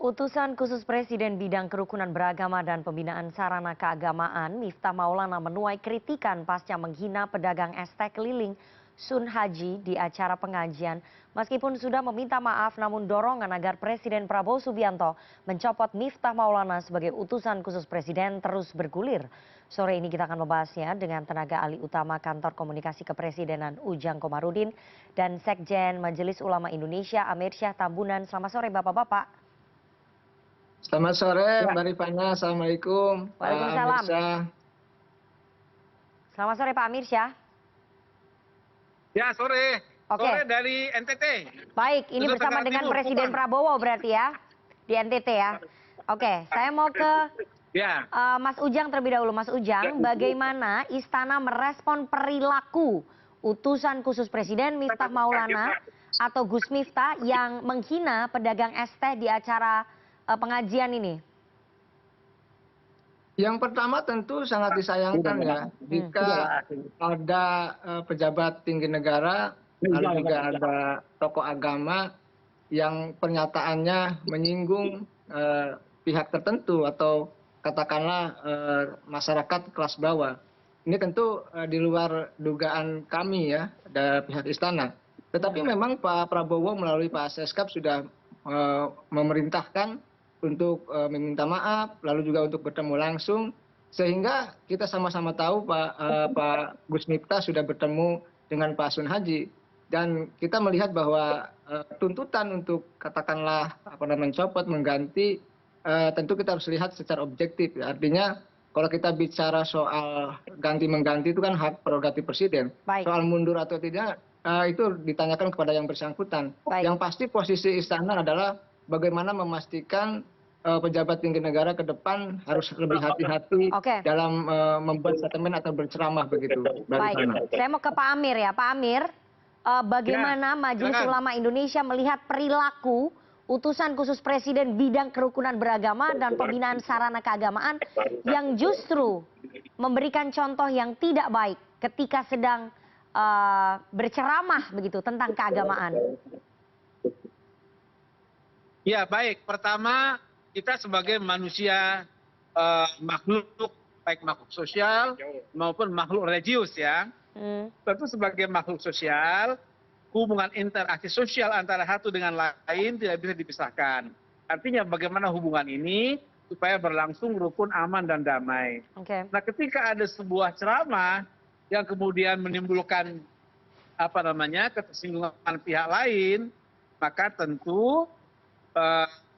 Utusan khusus Presiden bidang kerukunan beragama dan pembinaan sarana keagamaan, Miftah Maulana menuai kritikan pasca menghina pedagang es teh keliling Sun Haji di acara pengajian. Meskipun sudah meminta maaf, namun dorongan agar Presiden Prabowo Subianto mencopot Miftah Maulana sebagai utusan khusus Presiden terus bergulir. Sore ini kita akan membahasnya dengan tenaga ahli utama Kantor Komunikasi Kepresidenan Ujang Komarudin dan Sekjen Majelis Ulama Indonesia Amir Syah Tambunan. Selamat sore Bapak-Bapak. Selamat sore Mbak Rifana, Assalamualaikum Pak Waalaikumsalam. Amir Syah. Selamat sore Pak Amir Syah. Ya sore, Oke. sore dari NTT. Baik, ini Nusa bersama Tenggara dengan Timur, Presiden bukan? Prabowo berarti ya, di NTT ya. Oke, saya mau ke Ya, Mas Ujang terlebih dahulu. Mas Ujang, bagaimana Istana merespon perilaku utusan khusus Presiden Miftah Maulana atau Gus Miftah yang menghina pedagang es teh di acara pengajian ini? Yang pertama tentu sangat disayangkan ya, jika ada pejabat tinggi negara, lalu juga ada tokoh agama yang pernyataannya menyinggung pihak tertentu atau katakanlah masyarakat kelas bawah. Ini tentu di luar dugaan kami ya, dari pihak istana. Tetapi memang Pak Prabowo melalui Pak Seskap sudah memerintahkan untuk meminta maaf, lalu juga untuk bertemu langsung, sehingga kita sama-sama tahu Pak Gus Miftah sudah bertemu dengan Pak Sun Haji, dan kita melihat bahwa tuntutan untuk katakanlah mencopot, mengganti, tentu kita harus lihat secara objektif. Artinya kalau kita bicara soal ganti mengganti itu kan hak prerogatif presiden. Baik. Soal mundur atau tidak itu ditanyakan kepada yang bersangkutan. Baik. Yang pasti posisi istana adalah bagaimana memastikan pejabat tinggi negara ke depan harus lebih hati-hati Oke. dalam membuat statement atau berceramah begitu. Baik, saya mau ke Pak Amir ya. Pak Amir, bagaimana Majelis silakan. Ulama Indonesia melihat perilaku utusan khusus Presiden bidang kerukunan beragama dan pembinaan sarana keagamaan yang justru memberikan contoh yang tidak baik ketika sedang berceramah begitu tentang keagamaan? ya baik. Pertama, kita sebagai manusia makhluk, baik makhluk sosial maupun makhluk religius ya. Tentu sebagai makhluk sosial, hubungan interaksi sosial antara satu dengan lain tidak bisa dipisahkan. Artinya bagaimana hubungan ini supaya berlangsung rukun, aman, dan damai. Oke. Nah, ketika ada sebuah ceramah yang kemudian menimbulkan ketersinggungan pihak lain, maka tentu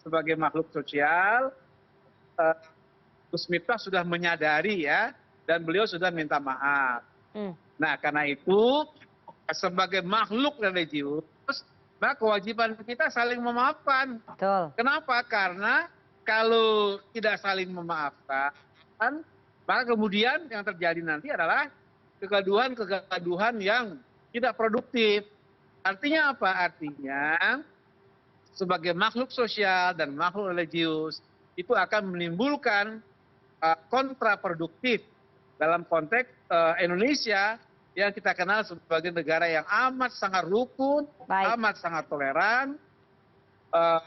sebagai makhluk sosial, Gus Miftah sudah menyadari ya, dan beliau sudah minta maaf. Nah, karena itu sebagai makhluk religius, maka kewajiban kita saling memaafkan. Betul. Kenapa? Karena kalau tidak saling memaafkan, maka kemudian yang terjadi nanti adalah kegaduhan yang tidak produktif. Artinya apa? Artinya sebagai makhluk sosial dan makhluk religius itu akan menimbulkan kontraproduktif dalam konteks Indonesia yang kita kenal sebagai negara yang amat sangat rukun, Baik. amat sangat toleran.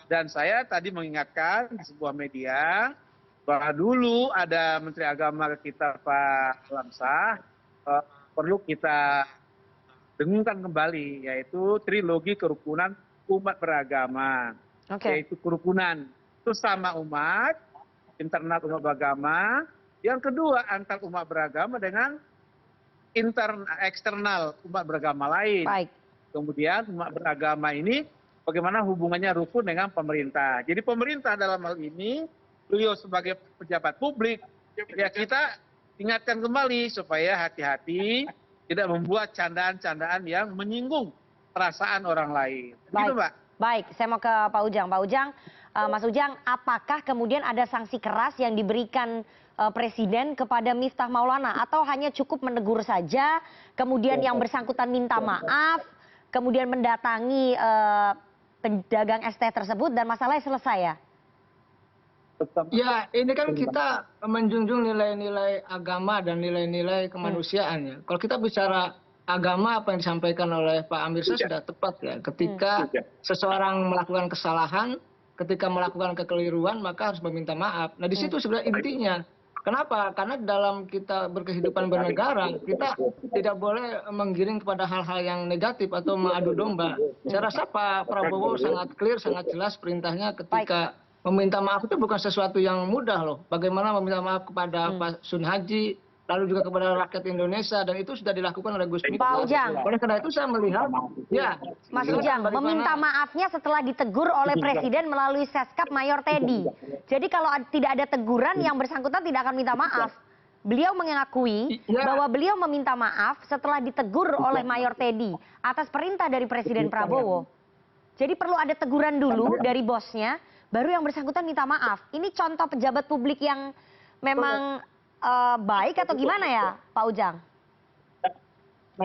Dan saya tadi mengingatkan di sebuah media bahwa dulu ada Menteri Agama kita Pak Lamsah, perlu kita dengungkan kembali, yaitu trilogi kerukunan umat beragama. Oke. Yaitu kerukunan sesama umat, internal umat beragama. Yang kedua, antar umat beragama dengan eksternal umat beragama lain. Baik. Kemudian umat beragama ini bagaimana hubungannya rukun dengan pemerintah. Jadi pemerintah dalam hal ini, beliau sebagai pejabat publik, ya kita ingatkan kembali supaya hati-hati tidak membuat candaan-candaan yang menyinggung perasaan orang lain. Gitu, Mbak. Baik, saya mau ke Pak Ujang. Pak Ujang, Mas Ujang, apakah kemudian ada sanksi keras yang diberikan Presiden kepada Miftah Maulana atau hanya cukup menegur saja, kemudian yang bersangkutan minta maaf, kemudian mendatangi pedagang es teh tersebut dan masalahnya selesai ya? Ya, ini kan kita menjunjung nilai-nilai agama dan nilai-nilai kemanusiaan ya. Kalau kita bicara agama, apa yang disampaikan oleh Pak Amir Syah sudah tepat ya. Ketika seseorang melakukan kesalahan, ketika melakukan kekeliruan maka harus meminta maaf. Nah di situ sebenarnya intinya. Kenapa? Karena dalam kita berkehidupan bernegara, kita tidak boleh menggiring kepada hal-hal yang negatif atau mengadu domba. Saya rasa Pak Prabowo sangat clear, sangat jelas perintahnya ketika meminta maaf itu bukan sesuatu yang mudah loh. Bagaimana meminta maaf kepada Pak Sun Haji, lalu juga kepada rakyat Indonesia, dan itu sudah dilakukan oleh Gus Miftah. Pak Ujang. Oleh karena itu saya melihat, ya. Mas Ujang, meminta maafnya setelah ditegur oleh Presiden melalui Seskap Mayor Teddy. Jadi kalau tidak ada teguran, yang bersangkutan tidak akan minta maaf. Beliau mengakui bahwa beliau meminta maaf setelah ditegur oleh Mayor Teddy atas perintah dari Presiden Prabowo. Jadi perlu ada teguran dulu dari bosnya, baru yang bersangkutan minta maaf. Ini contoh pejabat publik yang memang baik atau gimana ya, Pak Ujang?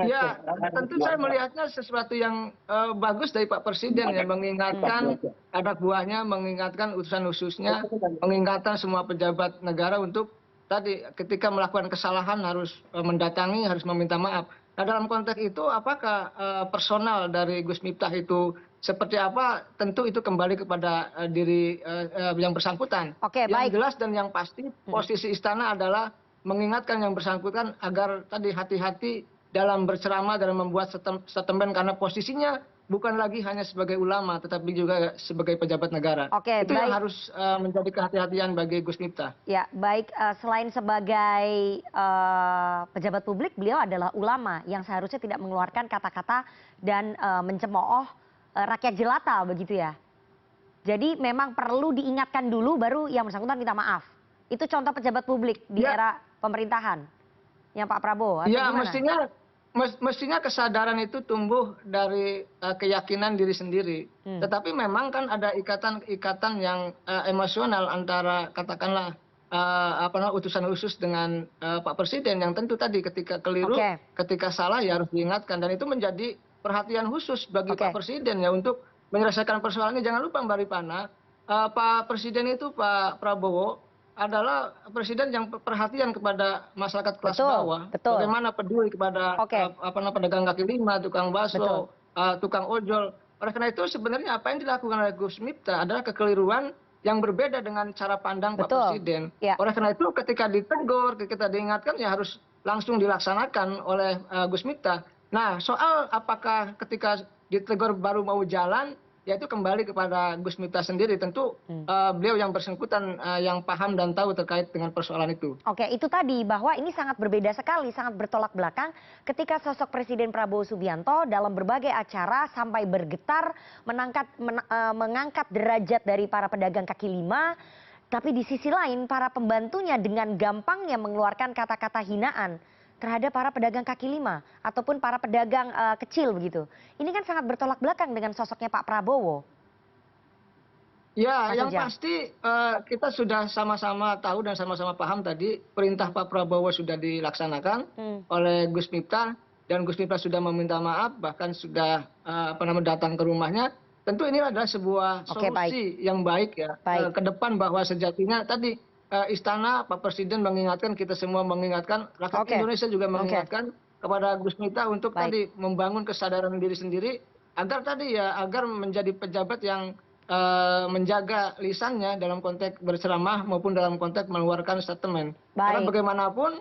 Ya, tentu saya melihatnya sesuatu yang bagus dari Pak Presiden ya, mengingatkan anak buahnya, mengingatkan utusan khususnya, mengingatkan semua pejabat negara untuk tadi ketika melakukan kesalahan harus mendatangi, harus meminta maaf. Nah dalam konteks itu apakah personal dari Gus Miftah itu seperti apa, tentu itu kembali kepada diri yang bersangkutan. Oke, yang baik. jelas dan yang pasti posisi istana adalah mengingatkan yang bersangkutan agar tadi hati-hati dalam berceramah, dalam membuat statement, karena posisinya bukan lagi hanya sebagai ulama tetapi juga sebagai pejabat negara. Oke, itu baik. yang harus menjadi kehati-hatian bagi Gus Miftah. Ya, baik. Selain sebagai pejabat publik, beliau adalah ulama yang seharusnya tidak mengeluarkan kata-kata dan mencemooh rakyat jelata, begitu ya. Jadi memang perlu diingatkan dulu, baru yang bersangkutan minta maaf. Itu contoh pejabat publik di era pemerintahan yang Pak Prabowo. Atau ya, gimana? mestinya kesadaran itu tumbuh dari keyakinan diri sendiri. Tetapi memang kan ada ikatan yang emosional antara katakanlah utusan khusus dengan Pak Presiden, yang tentu tadi ketika keliru, ketika salah ya harus diingatkan, dan itu menjadi perhatian khusus bagi Pak Presiden ya untuk menyelesaikan persoalan ini. Jangan lupa Mbak Rifana, Pak Presiden itu Pak Prabowo adalah presiden yang perhatian kepada masyarakat kelas bawah. Bagaimana peduli kepada pedagang kaki lima, tukang bakso, tukang ojol. Oleh karena itu sebenarnya apa yang dilakukan oleh Gus Miftah adalah kekeliruan yang berbeda dengan cara pandang Pak Presiden. Oleh karena itu ketika ditegur, ketika diingatkan ya harus langsung dilaksanakan oleh Gus Miftah. Nah soal apakah ketika ditegur baru mau jalan, ya itu kembali kepada Gus Miftah sendiri. Tentu beliau yang bersangkutan yang paham dan tahu terkait dengan persoalan itu. Oke, itu tadi bahwa ini sangat berbeda sekali, sangat bertolak belakang ketika sosok Presiden Prabowo Subianto dalam berbagai acara sampai bergetar mengangkat derajat dari para pedagang kaki lima, tapi di sisi lain para pembantunya dengan gampangnya mengeluarkan kata-kata hinaan terhadap para pedagang kaki lima ataupun para pedagang kecil begitu. Ini kan sangat bertolak belakang dengan sosoknya Pak Prabowo. Ya, yang pasti kita sudah sama-sama tahu dan sama-sama paham tadi perintah Pak Prabowo sudah dilaksanakan oleh Gus Miftah, dan Gus Miftah sudah meminta maaf, bahkan sudah datang ke rumahnya. Tentu ini adalah sebuah solusi yang baik ya ke depan, bahwa sejatinya tadi istana, Pak Presiden mengingatkan, kita semua mengingatkan, rakyat Indonesia juga mengingatkan kepada Gus Miftah untuk tadi membangun kesadaran diri sendiri agar menjadi pejabat yang menjaga lisannya dalam konteks berceramah maupun dalam konteks mengeluarkan statement. Karena bagaimanapun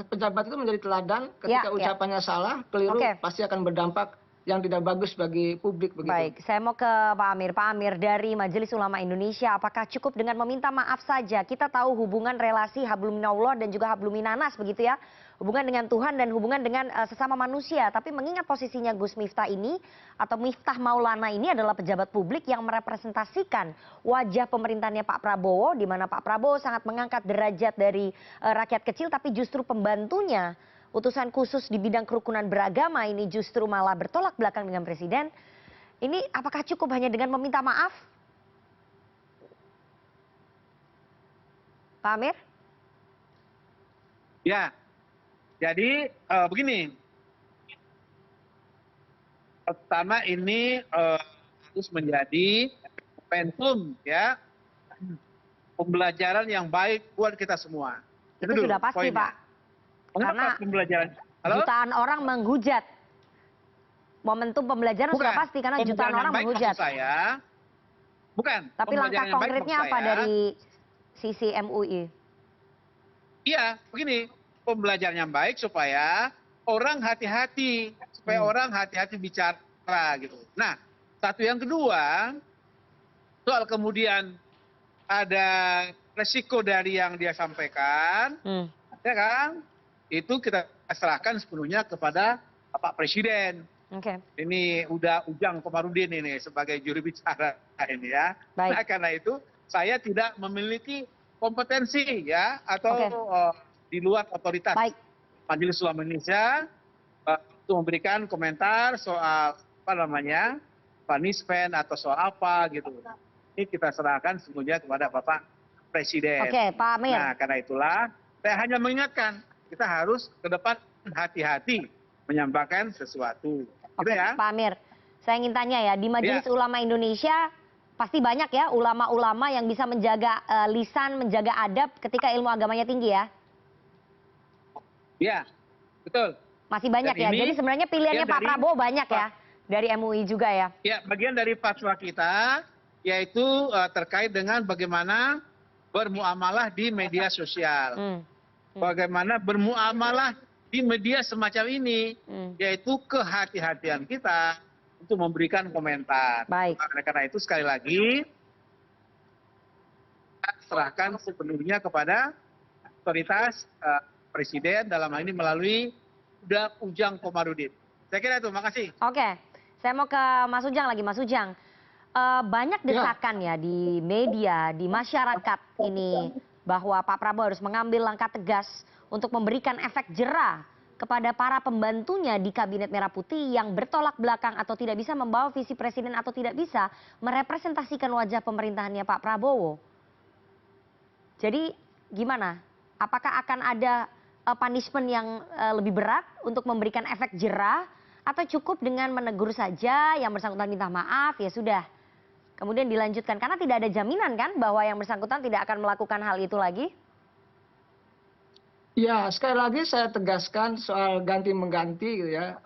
pejabat itu menjadi teladan, ketika ucapannya salah, keliru, pasti akan berdampak yang tidak bagus bagi publik. Begitu. Baik, saya mau ke Pak Amir. Pak Amir, dari Majelis Ulama Indonesia, apakah cukup dengan meminta maaf saja? Kita tahu hubungan relasi hablum minallah dan juga hablum minanas begitu ya. Hubungan dengan Tuhan dan hubungan dengan sesama manusia. Tapi mengingat posisinya Gus Miftah ini atau Miftah Maulana ini adalah pejabat publik yang merepresentasikan wajah pemerintahannya Pak Prabowo, di mana Pak Prabowo sangat mengangkat derajat dari rakyat kecil, tapi justru pembantunya utusan khusus di bidang kerukunan beragama ini justru malah bertolak belakang dengan Presiden. Ini apakah cukup hanya dengan meminta maaf? Pak Amir? Ya, jadi begini. Pertama ini harus menjadi momentum ya, pembelajaran yang baik buat kita semua. Itu sudah pasti Pak. Karena jutaan orang menghujat. Momentum pembelajaran sudah pasti karena jutaan orang menghujat. Bukan. Tapi langkah Pembelajaran yang baik konkretnya maksud apa saya, dari sisi MUI? iya, begini, pembelajaran yang baik supaya orang hati-hati, Hmm. bicara gitu. Nah, satu yang kedua, soal kemudian ada resiko dari yang dia sampaikan, Hmm. ya kan? Itu kita serahkan sepenuhnya kepada Bapak Presiden. Oke, Ini udah Ujang Komarudin ini sebagai juru bicara ini ya. baik. Nah, karena itu saya tidak memiliki kompetensi ya atau Oke, di luar otoritas baik. Majelis Ulama Indonesia untuk memberikan komentar soal apa namanya punishment atau soal apa gitu. Ini kita serahkan semuanya kepada Bapak Presiden. Oke, Pak Amir. Nah, karena itulah saya hanya mengingatkan kita harus ke depan hati-hati menyampaikan sesuatu. Gitu Oke, ya. Pak Amir. Saya ingin tanya ya, di Majelis Ulama Indonesia pasti banyak ya ulama-ulama yang bisa menjaga lisan, menjaga adab ketika ilmu agamanya tinggi ya. Ya, betul. Masih banyak Dan ya. ini Jadi sebenarnya pilihannya bagian Pak dari Prabowo banyak ya. Dari MUI juga ya. Ya, bagian dari fatwa kita yaitu terkait dengan bagaimana bermuamalah di media sosial. Hmm. Bagaimana bermuamalah di media semacam ini, yaitu kehati-hatian kita untuk memberikan komentar. Baik. Oleh karena itu sekali lagi kita serahkan sepenuhnya kepada otoritas Presiden dalam hal ini melalui Ujang Komarudin. Saya kira itu, makasih. Oke, saya mau ke Mas Ujang lagi. Mas Ujang, banyak desakan ya di media, di masyarakat ini bahwa Pak Prabowo harus mengambil langkah tegas untuk memberikan efek jera kepada para pembantunya di Kabinet Merah Putih yang bertolak belakang atau tidak bisa membawa visi presiden atau tidak bisa merepresentasikan wajah pemerintahannya Pak Prabowo. Jadi gimana? Apakah akan ada punishment yang lebih berat untuk memberikan efek jera atau cukup dengan menegur saja, yang bersangkutan minta maaf ya sudah. Kemudian dilanjutkan karena tidak ada jaminan kan bahwa yang bersangkutan tidak akan melakukan hal itu lagi? Ya, sekali lagi saya tegaskan soal ganti mengganti gitu ya,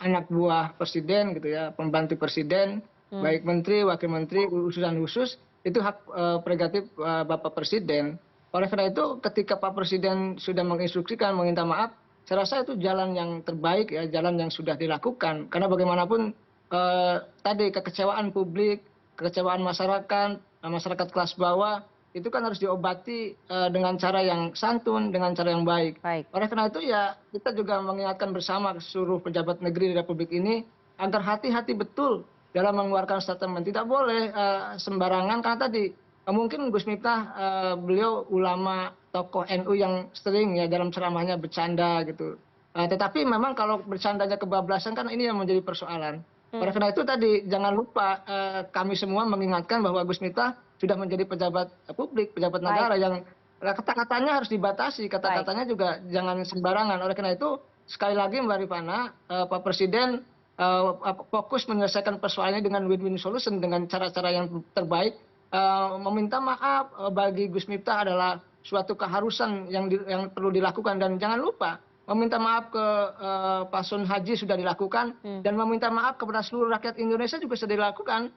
anak buah presiden gitu ya, pembantu presiden, baik menteri, wakil menteri, urusan khusus itu hak prerogatif Bapak Presiden. Oleh karena itu, ketika Pak Presiden sudah menginstruksikan, meminta maaf, saya rasa itu jalan yang terbaik ya, jalan yang sudah dilakukan. Karena bagaimanapun tadi kekecewaan publik, kekecewaan masyarakat, masyarakat kelas bawah itu kan harus diobati dengan cara yang santun, dengan cara yang baik. Oleh karena itu ya kita juga mengingatkan bersama seluruh pejabat negeri di Republik ini agar hati-hati betul dalam mengeluarkan statement. Tidak boleh sembarangan karena tadi mungkin Gus Miftah beliau ulama tokoh NU yang sering ya dalam ceramahnya bercanda gitu. Tetapi memang kalau bercandanya kebablasan kan ini yang menjadi persoalan. Oleh karena itu tadi jangan lupa kami semua mengingatkan bahwa Gus Miftah sudah menjadi pejabat publik, pejabat negara yang kata-katanya harus dibatasi, kata-katanya juga jangan sembarangan. Oleh karena itu sekali lagi Mbak Rifana, Pak Presiden fokus menyelesaikan persoalannya dengan win-win solution dengan cara-cara yang terbaik. Meminta maaf bagi Gus Miftah adalah suatu keharusan yang perlu dilakukan dan jangan lupa meminta maaf ke Pak Sun Haji sudah dilakukan dan meminta maaf kepada seluruh rakyat Indonesia juga sudah dilakukan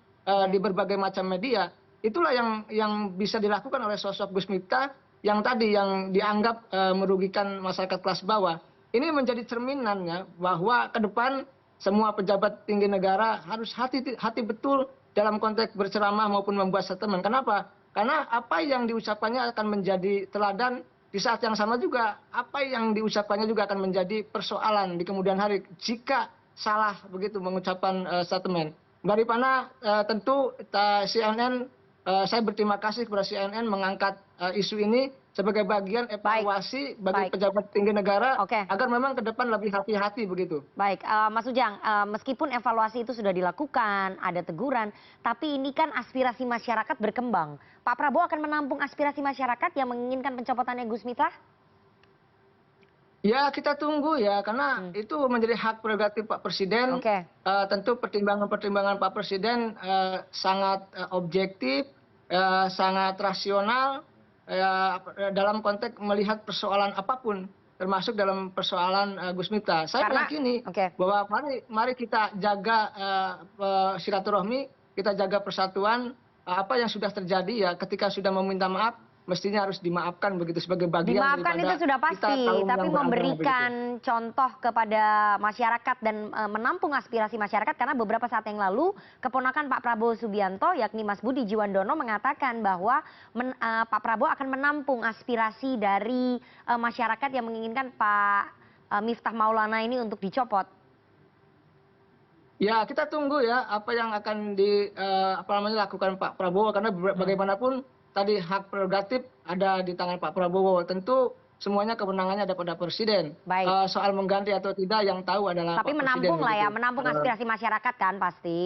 di berbagai macam media. Itulah yang bisa dilakukan oleh sosok Gus Miftah yang tadi yang dianggap merugikan masyarakat kelas bawah. Ini menjadi cerminannya bahwa ke depan semua pejabat tinggi negara harus hati betul dalam konteks berceramah maupun membuat statement. Kenapa? Karena apa yang diucapkannya akan menjadi teladan di saat yang sama juga apa yang diucapkannya juga akan menjadi persoalan di kemudian hari jika salah begitu mengucapkan statement. Mbak Rifana, tentu CNN, saya berterima kasih kepada CNN mengangkat isu ini sebagai bagian evaluasi bagi pejabat tinggi negara agar memang ke depan lebih hati-hati begitu. Baik, Mas Ujang, meskipun evaluasi itu sudah dilakukan, ada teguran, tapi ini kan aspirasi masyarakat berkembang. Pak Prabowo akan menampung aspirasi masyarakat yang menginginkan pencopotannya Gus Miftah? Ya kita tunggu ya, karena itu menjadi hak prerogatif Pak Presiden. Tentu pertimbangan-pertimbangan Pak Presiden sangat objektif, sangat rasional dalam konteks melihat persoalan apapun, termasuk dalam persoalan Gus Miftah. Saya meyakini bahwa mari kita jaga silaturahmi, kita jaga persatuan, apa yang sudah terjadi ya ketika sudah meminta maaf mestinya harus dimaafkan begitu sebagai bagian Dimaafkan daripada itu sudah kita pasti, kaum tapi yang beragama memberikan begitu. contoh kepada masyarakat dan menampung aspirasi masyarakat karena beberapa saat yang lalu keponakan Pak Prabowo Subianto yakni Mas Budi Jiwandono mengatakan bahwa Pak Prabowo akan menampung aspirasi dari masyarakat yang menginginkan Pak Miftah Maulana ini untuk dicopot. Ya, kita tunggu ya apa yang akan lakukan Pak Prabowo karena bagaimanapun tadi hak prerogatif ada di tangan Pak Prabowo. Tentu semuanya kewenangannya ada pada presiden. Baik. Soal mengganti atau tidak yang tahu adalah Tapi Pak Presiden menampung lah ya, begitu. menampung aspirasi masyarakat kan pasti.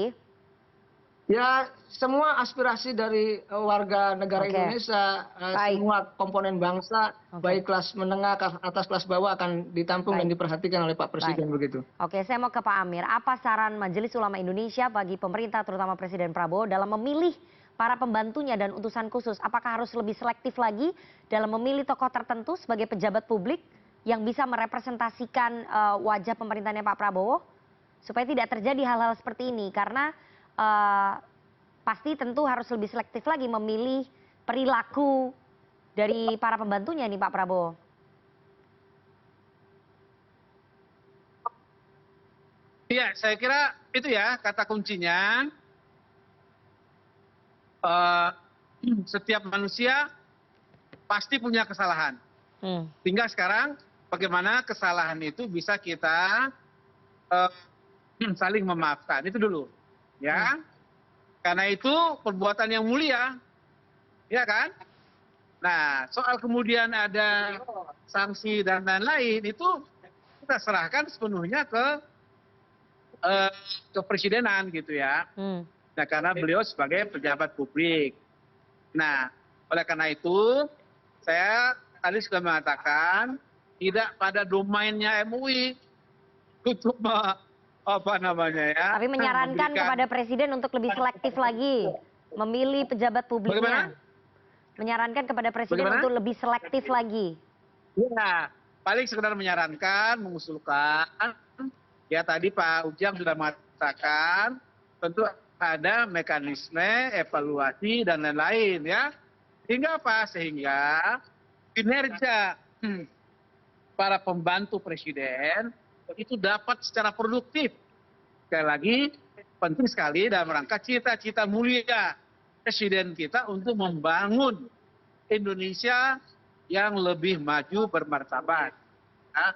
Ya, semua aspirasi dari warga negara Oke. Indonesia, Baik. semua komponen bangsa, Oke. baik kelas menengah, atas, kelas bawah akan ditampung dan Baik. diperhatikan oleh Pak Presiden begitu. Oke, saya mau ke Pak Amir. Apa saran Majelis Ulama Indonesia bagi pemerintah terutama Presiden Prabowo dalam memilih para pembantunya dan utusan khusus? Apakah harus lebih selektif lagi dalam memilih tokoh tertentu sebagai pejabat publik yang bisa merepresentasikan wajah pemerintahnya Pak Prabowo? Supaya tidak terjadi hal-hal seperti ini. Karena pasti tentu harus lebih selektif lagi memilih perilaku dari para pembantunya nih Pak Prabowo. Iya, saya kira itu ya kata kuncinya. Setiap manusia pasti punya kesalahan. Tinggal sekarang bagaimana kesalahan itu bisa kita saling memaafkan. Itu dulu. Ya. Karena itu perbuatan yang mulia. Ya kan? Nah, soal kemudian ada sanksi dan lain-lain itu kita serahkan sepenuhnya ke kepresidenan gitu ya. Nah, karena beliau sebagai pejabat publik. Nah, oleh karena itu saya tadi sudah mengatakan tidak pada domainnya MUI untuk apa namanya ya. Tapi menyarankan kepada presiden untuk lebih selektif lagi memilih pejabat publiknya. Bagaimana? Menyarankan kepada presiden untuk lebih selektif lagi. Ya, paling sekedar menyarankan, mengusulkan. Ya tadi Pak Ujang sudah mengatakan tentu ada mekanisme evaluasi dan lain-lain ya. Sehingga apa? Sehingga kinerja para pembantu presiden itu dapat secara produktif. Sekali lagi penting sekali dalam rangka cita-cita mulia presiden kita untuk membangun Indonesia yang lebih maju bermartabat. Nah,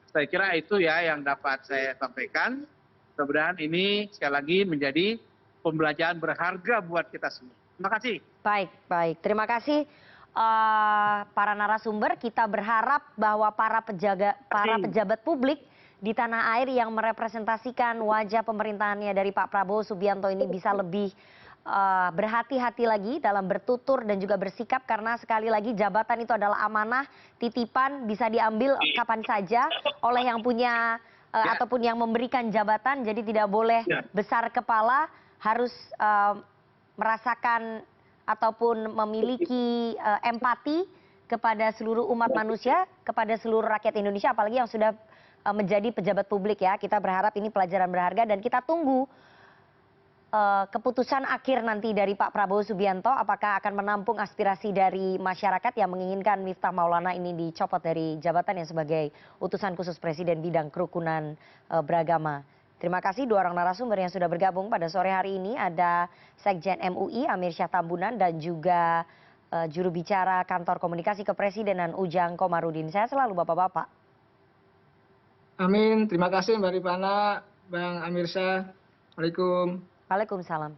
saya kira itu ya yang dapat saya sampaikan. Mudah-mudahan ini sekali lagi menjadi pembelajaran berharga buat kita semua. Terima kasih. Baik, baik. Terima kasih para narasumber. Kita berharap bahwa para pejabat publik di tanah air yang merepresentasikan wajah pemerintahannya dari Pak Prabowo Subianto ini bisa lebih berhati-hati lagi dalam bertutur dan juga bersikap karena sekali lagi jabatan itu adalah amanah, titipan, bisa diambil kapan saja oleh yang punya ataupun yang memberikan jabatan, jadi tidak boleh besar kepala, harus merasakan ataupun memiliki empati kepada seluruh umat manusia, kepada seluruh rakyat Indonesia, apalagi yang sudah menjadi pejabat publik ya. Kita berharap ini pelajaran berharga dan kita tunggu keputusan akhir nanti dari Pak Prabowo Subianto apakah akan menampung aspirasi dari masyarakat yang menginginkan Miftah Maulana ini dicopot dari jabatannya sebagai utusan khusus Presiden bidang kerukunan beragama. Terima kasih dua orang narasumber yang sudah bergabung pada sore hari ini. Ada Sekjen MUI Amir Syah Tambunan dan juga juru bicara Kantor Komunikasi Kepresidenan Ujang Komarudin. Saya selalu Bapak-Bapak. Amin. Terima kasih Mbak Rifana, Bang Amir Syah. Waalaikumsalam. Waalaikumsalam.